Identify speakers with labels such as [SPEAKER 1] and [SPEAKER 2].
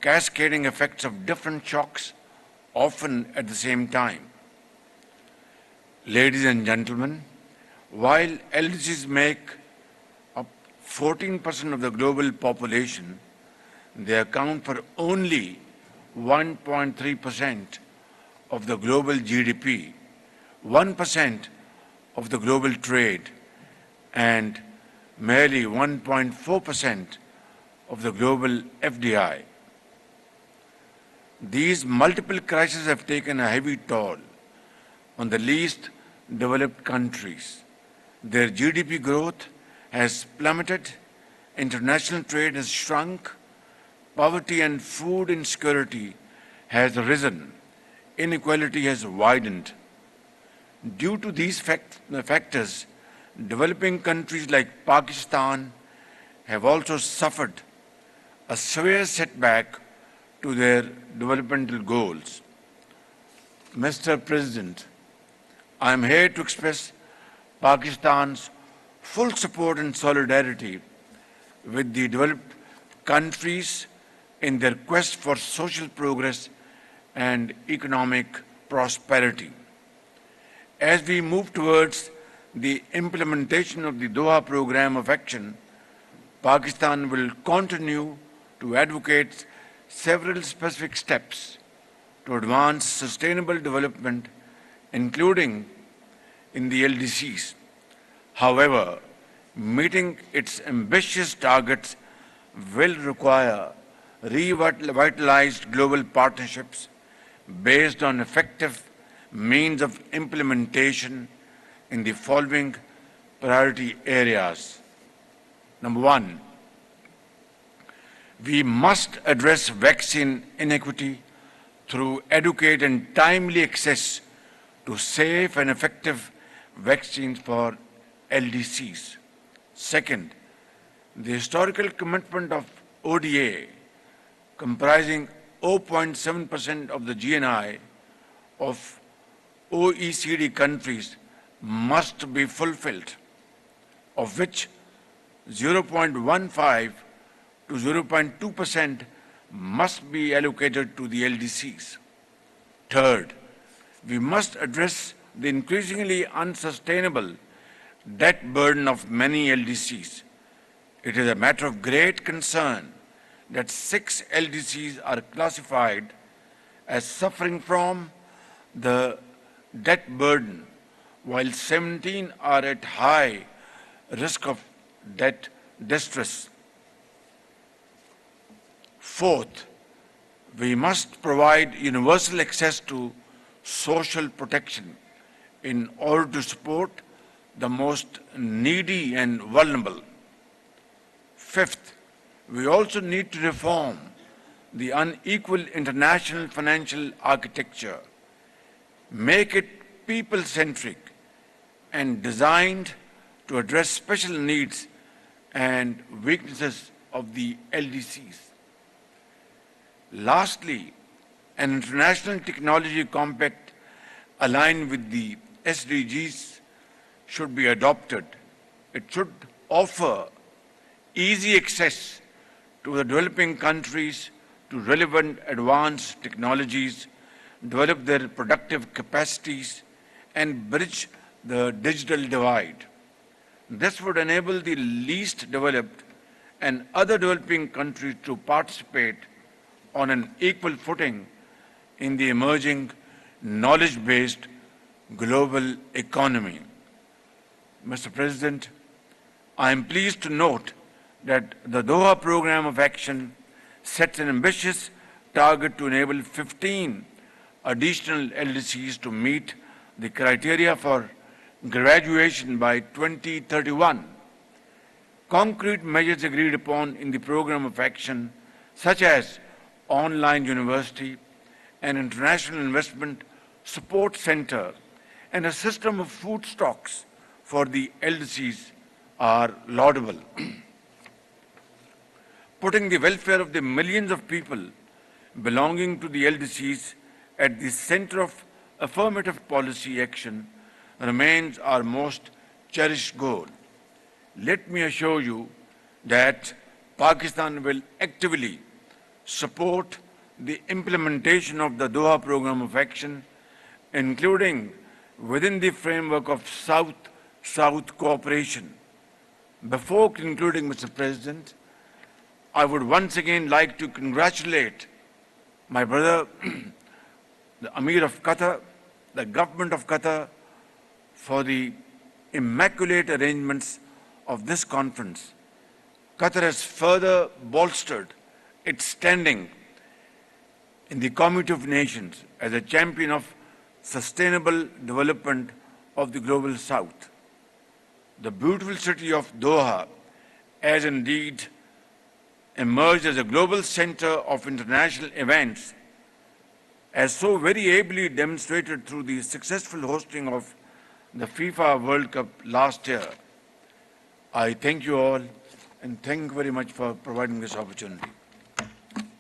[SPEAKER 1] cascading effects of different shocks, often at the same time. Ladies and gentlemen, while LDCs make up 14% of the global population, they account for only 1.3% of the global GDP, 1% of the global trade, and merely 1.4% of the global FDI. These multiple crises have taken a heavy toll on the least developed countries. Their GDP growth has plummeted, international trade has shrunk, poverty and food insecurity has risen, inequality has widened. Due to these factors, developing countries like Pakistan have also suffered a severe setback to their developmental goals. Mr. President, I am here to express Pakistan's full support and solidarity with the developed countries in their quest for social progress and economic prosperity. As we move towards the implementation of the Doha Programme of Action, Pakistan will continue to advocate several specific steps to advance sustainable development, including in the LDCs. However, meeting its ambitious targets will require revitalized global partnerships based on effective means of implementation in the following priority areas. Number one, we must address vaccine inequity through adequate and timely access to safe and effective vaccines for LDCs. Second, the historical commitment of ODA, comprising 0.7% of the GNI of OECD countries, must be fulfilled, of which 0.15 to 0.2% must be allocated to the LDCs. Third, we must address the increasingly unsustainable debt burden of many LDCs. It is a matter of great concern that 6 LDCs are classified as suffering from the debt burden, while 17 are at high risk of debt distress. Fourth, we must provide universal access to social protection in order to support the most needy and vulnerable. Fifth, we also need to reform the unequal international financial architecture, make it people-centric and designed to address special needs and weaknesses of the LDCs. Lastly, an international technology compact aligned with the SDGs should be adopted. It should offer easy access to the developing countries to relevant advanced technologies, develop their productive capacities, and bridge the digital divide. This would enable the least developed and other developing countries to participate on an equal footing in the emerging knowledge-based global economy. Mr. President, I am pleased to note that the Doha Programme of Action sets an ambitious target to enable 15 additional LDCs to meet the criteria for graduation by 2031. Concrete measures agreed upon in the Programme of Action, such as online university, an international investment support center, and a system of food stocks for the LDCs are laudable. Putting the welfare of the millions of people belonging to the LDCs at the center of affirmative policy action remains our most cherished goal. Let me assure you that Pakistan will actively support the implementation of the Doha Programme of Action, including within the framework of South-South cooperation. Before concluding, Mr. President, I would once again like to congratulate my brother, the Amir of Qatar, the government of Qatar, for the immaculate arrangements of this conference. Qatar has further bolstered its standing in the Community of Nations as a champion of sustainable development of the Global South. The beautiful city of Doha has indeed emerged as a global center of international events, as so very ably demonstrated through the successful hosting of the FIFA World Cup last year. I thank you all and thank you very much for providing this opportunity.